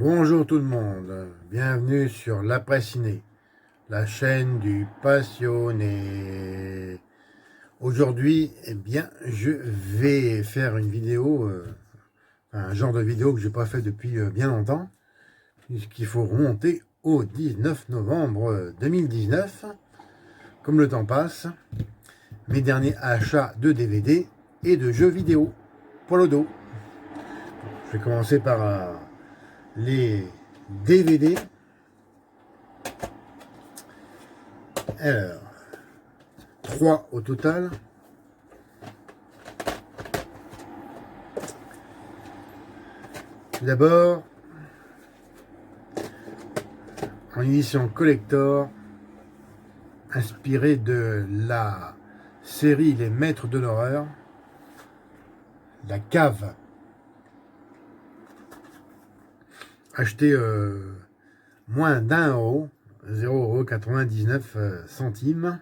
Bonjour tout le monde, bienvenue sur l'Après Ciné, la chaîne du passionné. Aujourd'hui, je vais faire une vidéo, un genre de vidéo que je n'ai pas fait depuis bien longtemps, puisqu'il faut remonter au 19 novembre 2019. Comme le temps passe, mes derniers achats de DVD et de jeux vidéo pour le dos. Je vais commencer par les DVD. Alors, 3 au total. Tout d'abord, en édition collector, inspiré de la série Les Maîtres de l'horreur, La Cave. Acheté moins d'1 €, 0,99 €.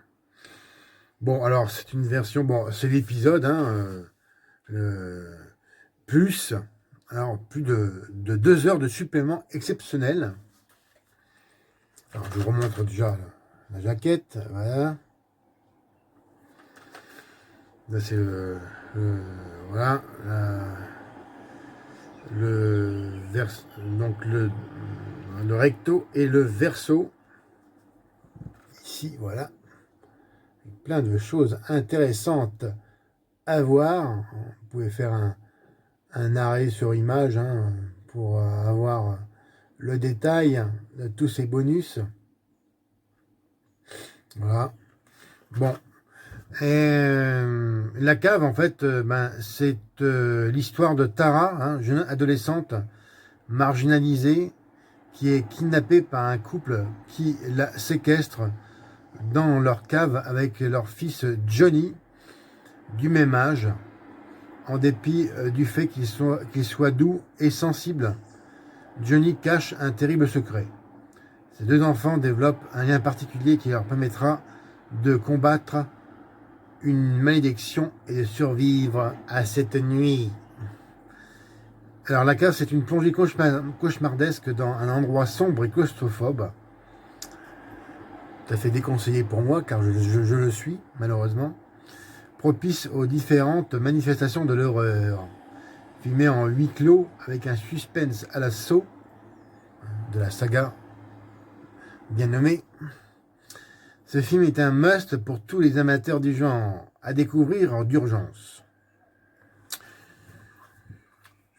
Bon, alors c'est une version, bon, c'est l'épisode, plus, alors plus de 2 heures de supplément exceptionnel. Alors je vous remontre déjà la jaquette, voilà. Là c'est voilà, donc le recto et le verso. Ici, voilà. Plein de choses intéressantes à voir. Vous pouvez faire un arrêt sur image pour avoir le détail de tous ces bonus. Voilà. Bon. La cave, en fait, c'est l'histoire de Tara, jeune adolescente marginalisée, qui est kidnappée par un couple qui la séquestre dans leur cave avec leur fils Johnny, du même âge, en dépit du fait qu'il soit doux et sensible. Johnny cache un terrible secret. Ces deux enfants développent un lien particulier qui leur permettra de combattre une malédiction et de survivre à cette nuit. Alors la cave, c'est une plongée cauchemardesque dans un endroit sombre et claustrophobe. Tout à fait déconseillé pour moi, car je le suis, malheureusement. Propice aux différentes manifestations de l'horreur. Filmé en huis clos, avec un suspense à la Saw, de la saga bien nommée. Ce film est un must pour tous les amateurs du genre, à découvrir d'urgence.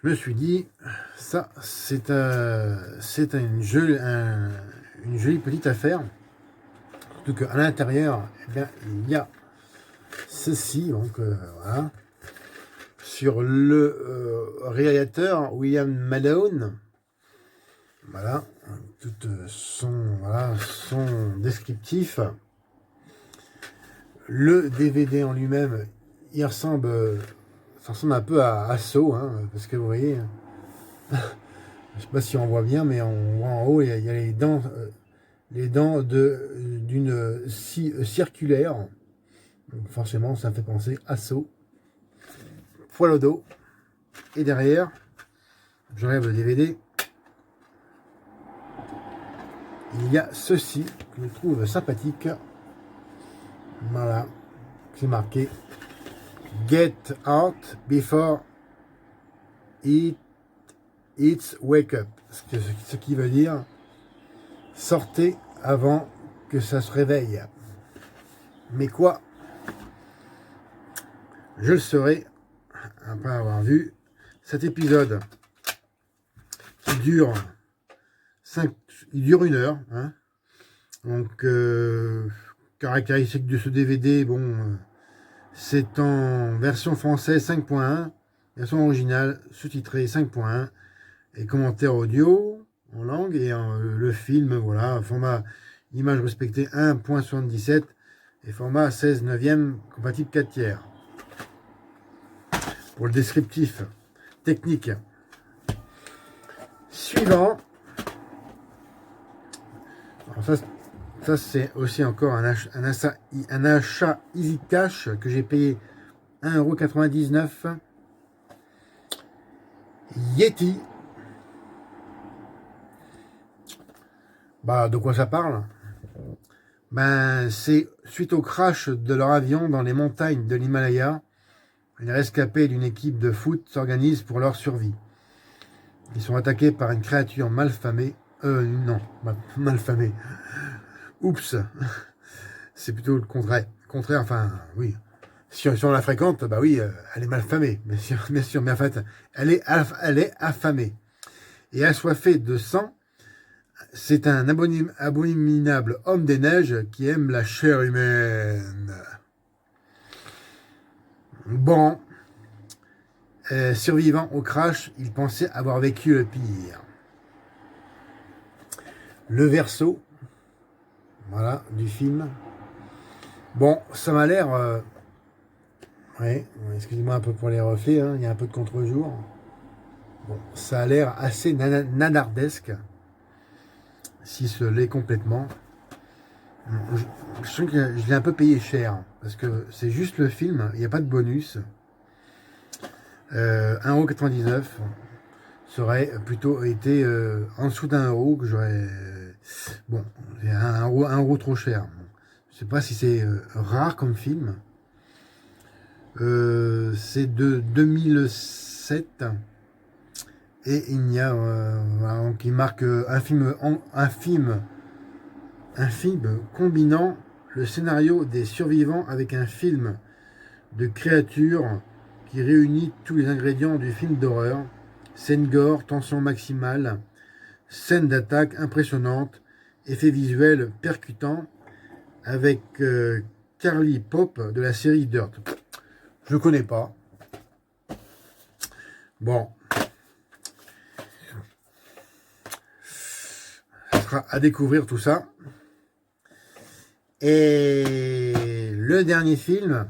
Je me suis dit, ça, c'est une jolie petite affaire. Surtout qu'à l'intérieur, il y a ceci, donc voilà. Sur le réalisateur William Malone. Voilà, tout son descriptif. Le DVD en lui-même, il ressemble, ça ressemble un peu à Saw, parce que vous voyez, je ne sais pas si on voit bien, mais on voit en haut, il y a les dents d'une scie circulaire. Donc forcément, ça me fait penser à Saw. Poil au dos. Et derrière, j'enlève le DVD. Il y a ceci que je trouve sympathique. Voilà, c'est marqué Get out before it's wake up. Ce qui veut dire sortez avant que ça se réveille. Mais quoi? Je le saurai après avoir vu cet épisode qui dure 1 heure. Donc, caractéristique de ce DVD, bon, c'est en version française 5.1, version originale sous-titrée 5.1, et commentaire audio en langue, et le film, voilà, format image respectée 1.77, et format 16/9, compatible 4/3. Pour le descriptif technique suivant, alors ça c'est aussi encore un achat Easy Cash que j'ai payé 1,99 €. Yeti. Bah, de quoi ça parle? Ben, c'est suite au crash de leur avion dans les montagnes de l'Himalaya, les rescapés d'une équipe de foot s'organisent pour leur survie. Ils sont attaqués par une créature malfamée. Non, malfamée. Oups, c'est plutôt le contraire. Contraire, enfin, oui. Si on la fréquente, bah oui, elle est malfamée, bien sûr, mais en fait, elle est affamée. Et assoiffée de sang, c'est un abominable homme des neiges qui aime la chair humaine. Bon, survivant au crash, il pensait avoir vécu le pire. Le verso, voilà, du film. Bon, ça m'a l'air... ouais, excusez-moi un peu pour les reflets, hein, il y a un peu de contre-jour. Bon, ça a l'air assez nanardesque, si ce l'est complètement. Je sens que je l'ai un peu payé cher, parce que c'est juste le film, il n'y a pas de bonus. 1,99 € ça aurait plutôt été en dessous d'1 € que j'aurais... bon, c'est 1 € trop cher. Je sais pas si c'est rare comme film. C'est de 2007 et il y a qui marque un film combinant le scénario des survivants avec un film de créatures qui réunit tous les ingrédients du film d'horreur. Scène gore, tension maximale, scène d'attaque impressionnante, effets visuels percutants avec Carly Pop de la série Dirt. Je connais pas. Bon. Ça sera à découvrir tout ça. Et le dernier film,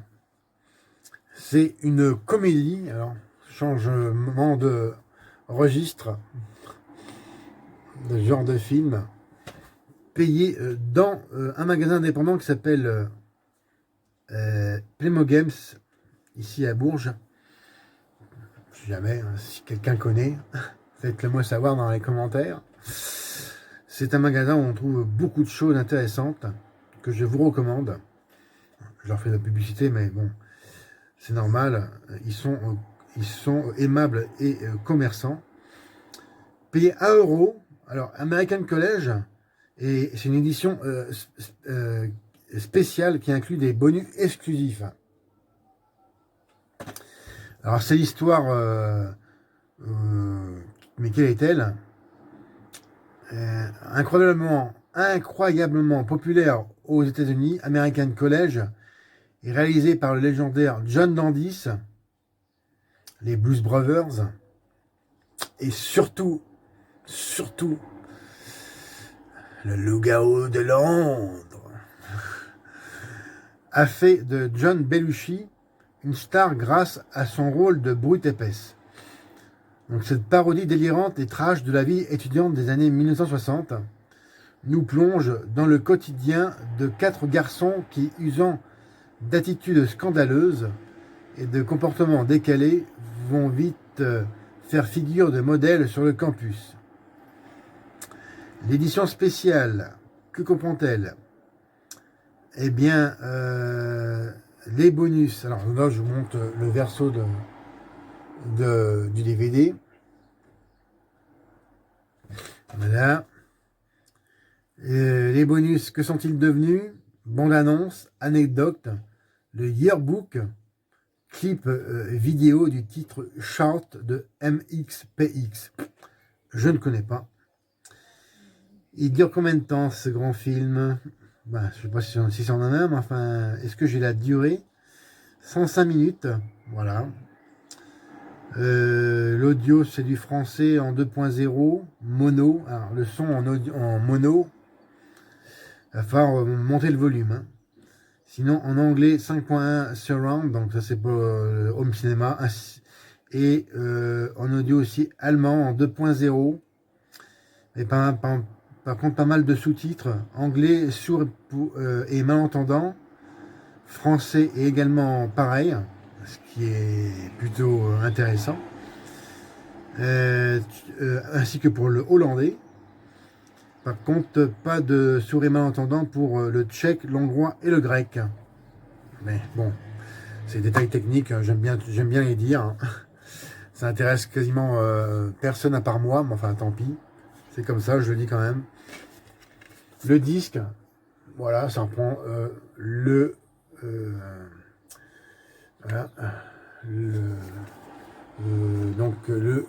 c'est une comédie. Alors, changement de registre de genre de film, payé dans un magasin indépendant qui s'appelle Playmo Games, ici à Bourges. Si jamais, si quelqu'un connaît, faites-le moi savoir dans les commentaires. C'est un magasin où on trouve beaucoup de choses intéressantes que je vous recommande. Je leur fais de la publicité, mais bon, c'est normal. Ils sont aimables et commerçants. Payé 1 €. Alors, American College, et c'est une édition spéciale qui inclut des bonus exclusifs. Alors, c'est l'histoire, mais quelle est-elle? Incroyablement populaire aux États-Unis, American College est réalisé par le légendaire John Landis, les Blues Brothers, et surtout, le loup-garou de Londres a fait de John Belushi une star grâce à son rôle de brute épaisse. Donc cette parodie délirante et trash de la vie étudiante des années 1960 nous plonge dans le quotidien de 4 garçons qui, usant d'attitudes scandaleuses et de comportements décalés, vont vite faire figure de modèle sur le campus. L'édition spéciale, que comprend-elle? Eh bien, les bonus. Alors là, je vous montre le verso du DVD. Voilà. Les bonus, que sont-ils devenus? Bande-annonce, anecdote, le yearbook, clip vidéo du titre Short de MXPX. Je ne connais pas. Il dure combien de temps ce grand film? Ben, je ne sais pas si c'en en a, mais enfin, est-ce que j'ai la durée? 105 minutes, voilà. L'audio, c'est du français en 2.0, mono. Alors, le son en mono. Il va falloir monter le volume. Hein. Sinon, en anglais, 5.1 surround, donc ça c'est pour home cinéma. Et en audio aussi, allemand en 2.0. Et par contre, pas mal de sous-titres. Anglais, sourd et malentendant. Français et également pareil, ce qui est plutôt intéressant. Ainsi que pour le hollandais. Par contre, pas de souris malentendant pour le tchèque, l'hongrois et le grec. Mais bon, c'est des détails techniques, j'aime bien les dire. Hein. Ça intéresse quasiment personne à part moi, mais enfin tant pis. C'est comme ça, je le dis quand même. Le disque, voilà, ça reprend voilà, donc le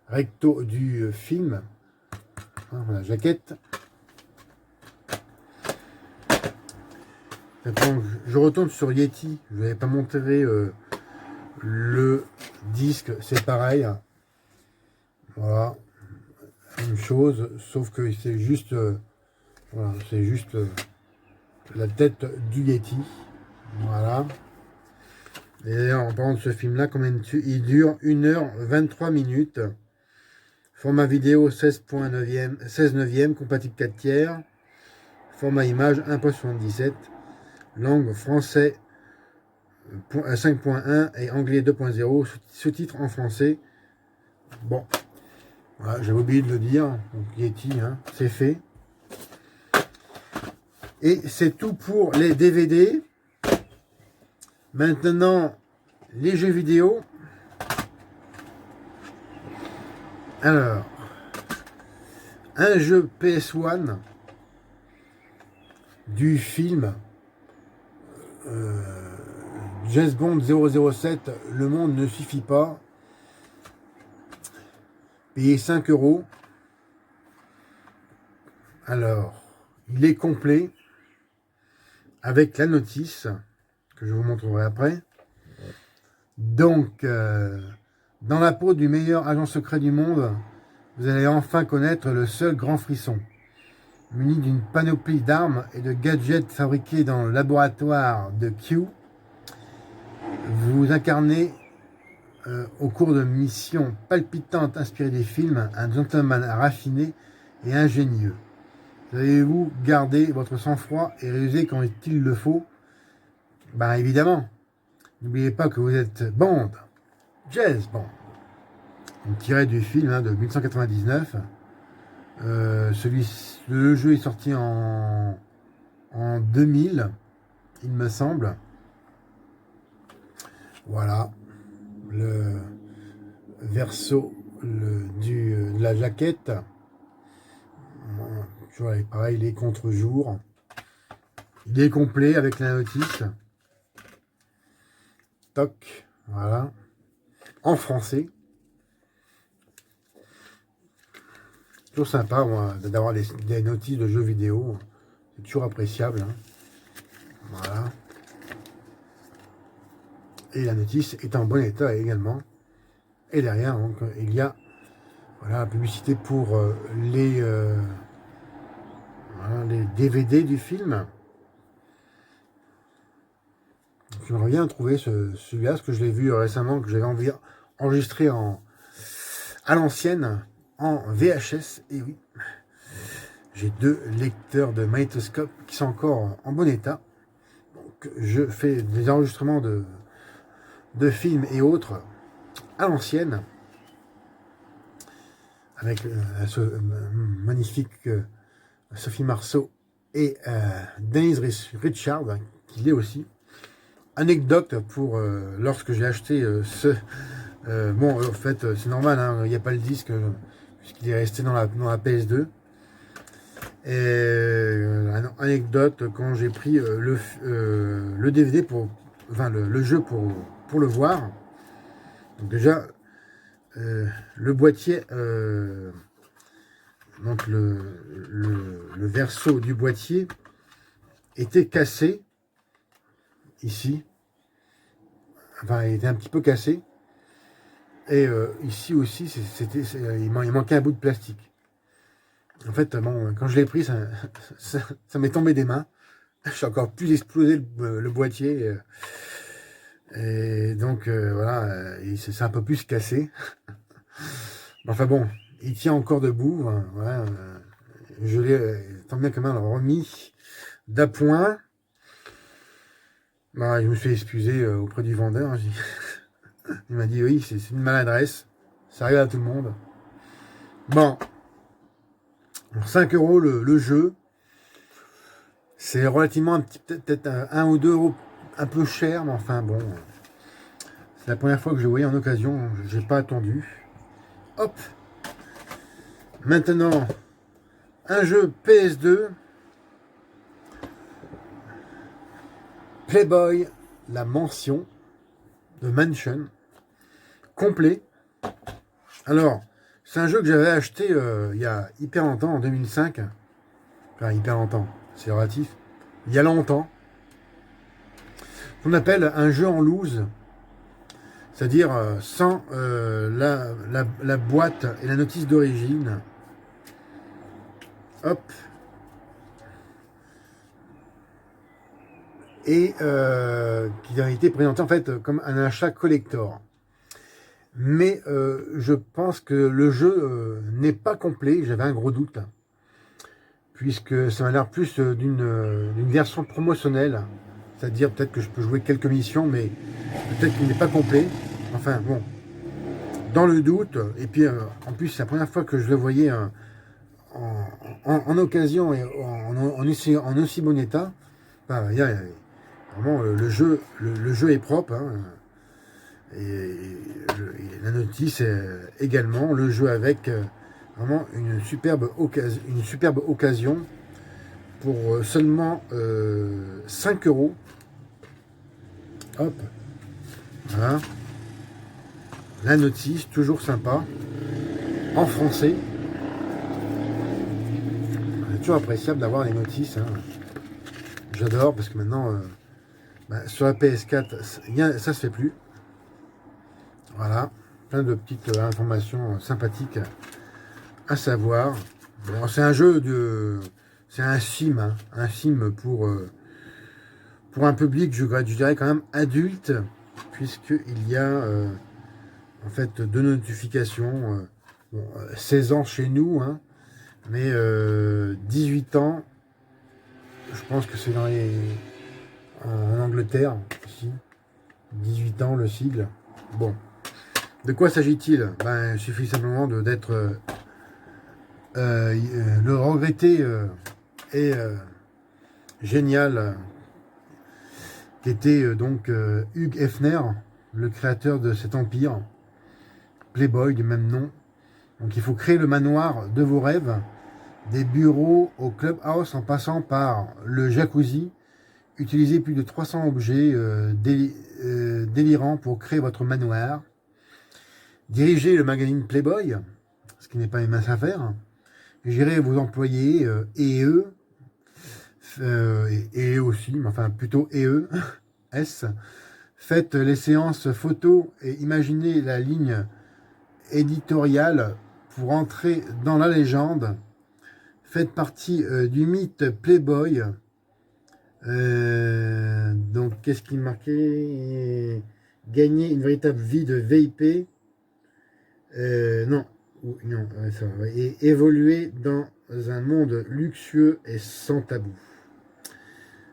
recto du film, hein, la jaquette. Maintenant, je retourne sur Yeti, je n'avais pas montré le disque, c'est pareil. Voilà, même chose, sauf que c'est juste, voilà, c'est juste la tête du Yeti. Voilà. Et d'ailleurs, en parlant de ce film-là, il dure 1h23 minutes. Format vidéo 16 neuvième, compatible 4 tiers. Format image 1.77. Langue français 5.1 et anglais 2.0. Sous-titres en français. Bon, voilà, j'avais oublié de le dire. Donc Yeti, hein, c'est fait. Et c'est tout pour les DVD. Maintenant, les jeux vidéo. Alors, un jeu PS1 du film James Bond 007, Le monde ne suffit pas. Payé 5 €. Alors, il est complet avec la notice que je vous montrerai après. Donc, dans la peau du meilleur agent secret du monde, vous allez enfin connaître le seul grand frisson. Muni d'une panoplie d'armes et de gadgets fabriqués dans le laboratoire de Q, vous incarnez au cours de missions palpitantes inspirées des films un gentleman raffiné et ingénieux. Savez-vous garder votre sang-froid et réuser quand il le faut? Ben évidemment. N'oubliez pas que vous êtes Bond, James Bond. Tiré du film de 1999. Le jeu est sorti en 2000, il me semble. Voilà. Le verso de la jaquette. Pareil, les contre-jours. Il est complet avec la notice. Toc, voilà. En français. Toujours sympa d'avoir des notices de jeux vidéo. C'est toujours appréciable. Hein. Voilà. Et la notice est en bon état également. Et derrière, donc, il y a voilà, la publicité pour les DVD du film. J'aimerais bien trouver celui-là, parce que je l'ai vu récemment, que j'avais enregistré à l'ancienne, en VHS. Et oui, j'ai 2 lecteurs de magnétoscope qui sont encore en bon état. Donc, je fais des enregistrements de films et autres à l'ancienne, avec ce magnifique Sophie Marceau et Denise Richard, qui l'est aussi. Anecdote pour lorsque j'ai acheté bon, en fait, c'est normal, hein, il n'y a pas le disque, puisqu'il est resté dans la PS2. Et anecdote, quand j'ai pris le DVD enfin le jeu pour le voir. Donc déjà, le boîtier, donc le verso du boîtier était cassé ici. Enfin, il était un petit peu cassé. Et ici aussi, il manquait un bout de plastique. En fait, bon, quand je l'ai pris, ça m'est tombé des mains. J'ai encore plus explosé le boîtier. Et donc, voilà, c'est un peu plus cassé. Enfin bon, il tient encore debout. Hein, voilà, je l'ai tant bien que mal remis d'appoint. Bah, je me suis excusé auprès du vendeur. Il m'a dit oui, c'est une maladresse. Ça arrive à tout le monde. Bon. 5 euros le jeu. C'est relativement peut-être 1 ou 2 euros un peu cher, mais enfin bon. C'est la première fois que je le voyais en occasion, j'ai pas attendu. Hop. Maintenant, un jeu PS2. Playboy, la mansion de Mansion. Complet. Alors, c'est un jeu que j'avais acheté il y a hyper longtemps, en 2005. Enfin, hyper longtemps, c'est relatif. Il y a longtemps. On appelle un jeu en loose. C'est-à-dire sans la boîte et la notice d'origine. Hop. Et qui a été présenté en fait comme un achat collector. Mais je pense que le jeu n'est pas complet, j'avais un gros doute, puisque ça m'a l'air plus d'une version promotionnelle, c'est-à-dire peut-être que je peux jouer quelques missions, mais peut-être qu'il n'est pas complet. Enfin bon, dans le doute, et puis en plus c'est la première fois que je le voyais en occasion et en aussi bon état. Enfin, vraiment le jeu est propre, hein. Et la notice également, le jeu avec vraiment une superbe occasion pour seulement 5 euros. Hop, voilà. La notice, toujours sympa, en français. C'est toujours appréciable d'avoir les notices, hein. J'adore parce que maintenant, sur la PS4, ça se fait plus. Voilà, plein de petites informations sympathiques à savoir. Bon, c'est un jeu c'est un sim, hein, un sim pour un public, je dirais quand même adulte, puisqu'il y a en fait 2 notifications. 16 ans chez nous, hein, mais 18 ans, je pense que c'est en Angleterre, ici. 18 ans le sigle. Bon. De quoi s'agit-il? Il suffit simplement d'être le regretté et génial qui était donc Hugh Hefner, le créateur de cet empire, Playboy du même nom. Donc il faut créer le manoir de vos rêves, des bureaux au clubhouse en passant par le jacuzzi. Utilisez plus de 300 objets délirants pour créer votre manoir. Dirigez le magazine Playboy, ce qui n'est pas une mince affaire. Gérez vos employés et eux, et eux aussi, mais enfin plutôt et eux, S. Faites les séances photos et imaginez la ligne éditoriale pour entrer dans la légende. Faites partie du mythe Playboy. Donc, qu'est-ce qui marquait? Gagner une véritable vie de VIP. Non, ça va. Et évoluer dans un monde luxueux et sans tabou.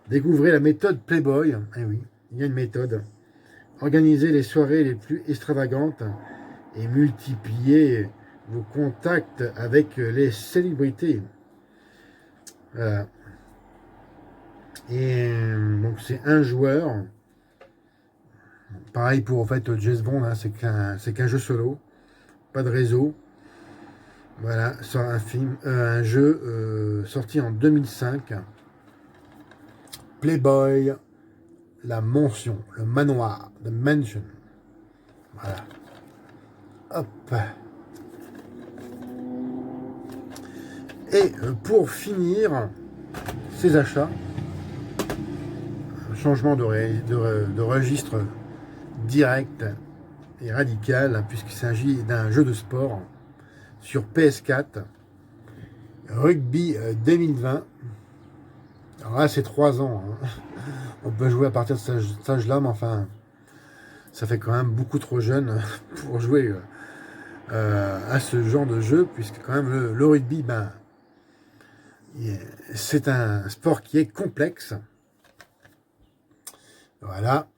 Découvrez la méthode Playboy. Eh oui, il y a une méthode. Organisez les soirées les plus extravagantes et multipliez vos contacts avec les célébrités. Voilà. Et donc c'est un joueur. Pareil pour en fait James Bond, hein, c'est qu'un jeu solo, pas de réseau. Voilà, sur un jeu sorti en 2005. Playboy, la mansion, le manoir, the mansion. Voilà. Hop. Et pour finir ces achats, un changement de registre direct et radical, hein, puisqu'il s'agit d'un jeu de sport sur PS4, Rugby 2020. Alors là, c'est 3 ans. Hein. On peut jouer à partir de cet âge-là, mais enfin, ça fait quand même beaucoup trop jeune pour jouer à ce genre de jeu, puisque quand même le rugby, c'est un sport qui est complexe. Voilà.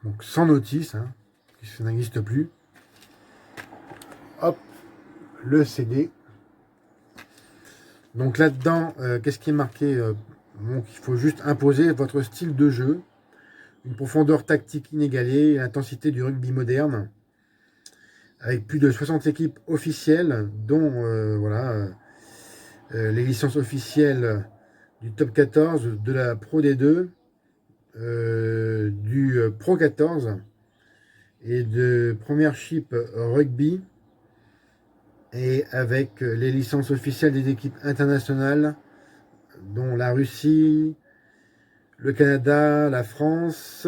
Donc sans notice, hein, puisque ça n'existe plus. Hop, le CD. Donc là-dedans, qu'est-ce qui est marqué? Donc, il faut juste imposer votre style de jeu, une profondeur tactique inégalée, l'intensité du rugby moderne, avec plus de 60 équipes officielles, dont voilà, les licences officielles du Top 14, de la Pro D2, du Pro 14 et de Premiership Rugby, et avec les licences officielles des équipes internationales, dont la Russie, le Canada, la France,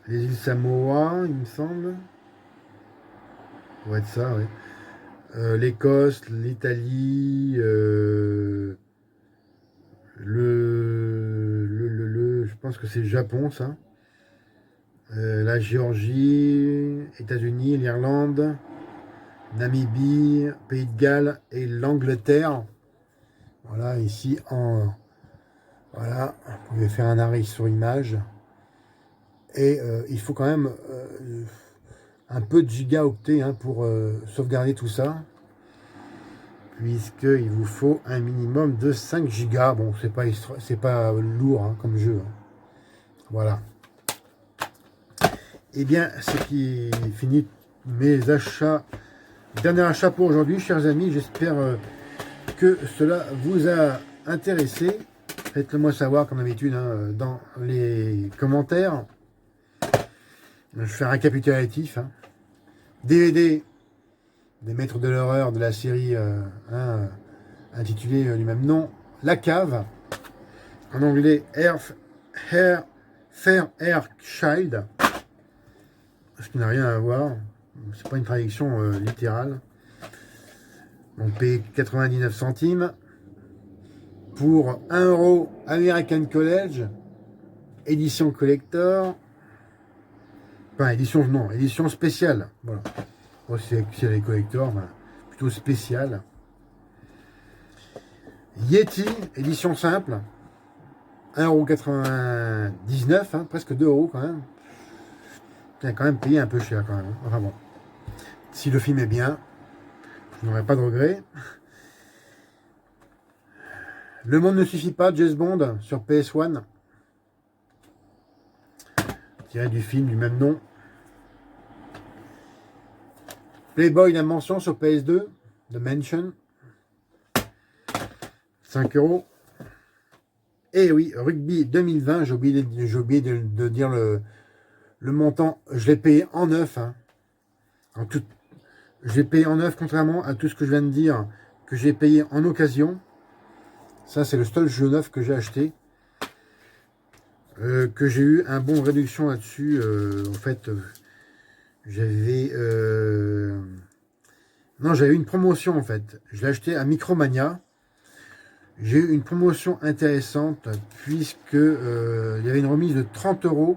les îles Samoa, il me semble. Ça doit être ça, oui. L'Écosse, l'Italie, je pense que c'est le Japon, ça. La Géorgie, États-Unis, l'Irlande, Namibie, Pays de Galles et l'Angleterre. Voilà, ici voilà, vous pouvez faire un arrêt sur image. Et il faut quand même un peu de gigaoctets pour sauvegarder tout ça, puisqu'il vous faut un minimum de 5 gigas. Bon, c'est pas lourd comme jeu. Voilà. Et bien, c'est qui finit mes achats. Dernier achat pour aujourd'hui, chers amis. J'espère que cela vous a intéressé. Faites-le moi savoir, comme d'habitude, dans les commentaires. Je fais un récapitulatif. DVD des Maîtres de l'horreur de la série intitulée du même nom, La Cave. En anglais, Fair Air Child. Ce qui n'a rien à voir. C'est pas une traduction littérale. Donc payé 99 centimes pour 1 € American College, édition collector. Enfin, édition spéciale. Voilà. Bon, c'est les collectors, plutôt spécial. Yeti, édition simple. 1,99 €, presque 2 € quand même. J'ai quand même payé un peu cher quand même. Enfin bon. Si le film est bien, je n'aurai pas de regret. Le monde ne suffit pas, James Bond sur PS1. Tiré du film du même nom. Playboy la mention sur PS2, The Mansion. 5 €. Et oui, Rugby 2020, j'ai oublié de dire le montant. Je l'ai payé en neuf. Je l'ai payé en neuf, contrairement à tout ce que je viens de dire, que j'ai payé en occasion. Ça, c'est le seul jeu neuf que j'ai acheté. Que j'ai eu un bon réduction là-dessus. En fait, j'avais eu une promotion en fait. Je l'ai acheté à Micromania. J'ai eu une promotion intéressante puisque il y avait une remise de 30 €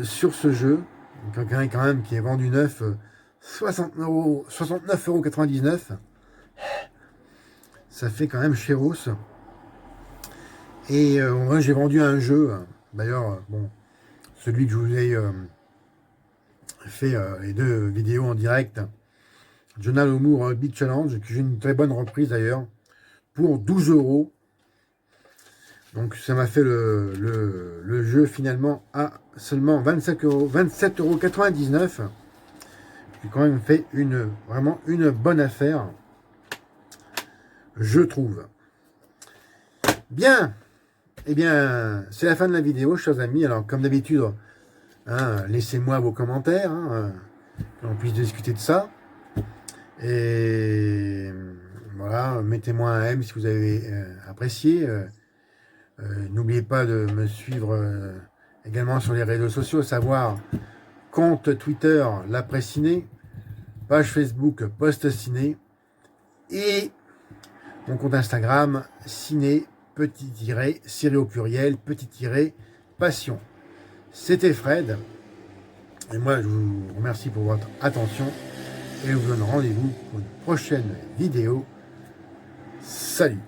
sur ce jeu. Donc un quand même qui est vendu neuf, 69,99 €. Ça fait quand même chéros. Et moi j'ai vendu un jeu. D'ailleurs, bon, celui que je vous ai fait les 2 vidéos en direct, Journal Homour Beat Challenge, que j'ai une très bonne reprise d'ailleurs, pour 12 €. Donc ça m'a fait le jeu finalement à seulement 27,99 €. J'ai quand même fait vraiment une bonne affaire, je trouve. Bien, eh bien, c'est la fin de la vidéo, chers amis. Alors, comme d'habitude, laissez-moi vos commentaires, qu'on puisse discuter de ça. Et voilà, mettez-moi un M si vous avez apprécié. N'oubliez pas de me suivre également sur les réseaux sociaux, à savoir compte Twitter l'après ciné, page Facebook post ciné et mon compte Instagram ciné série au pluriel passion. C'était Fred et moi je vous remercie pour votre attention et je vous donne rendez-vous pour une prochaine vidéo. Salut.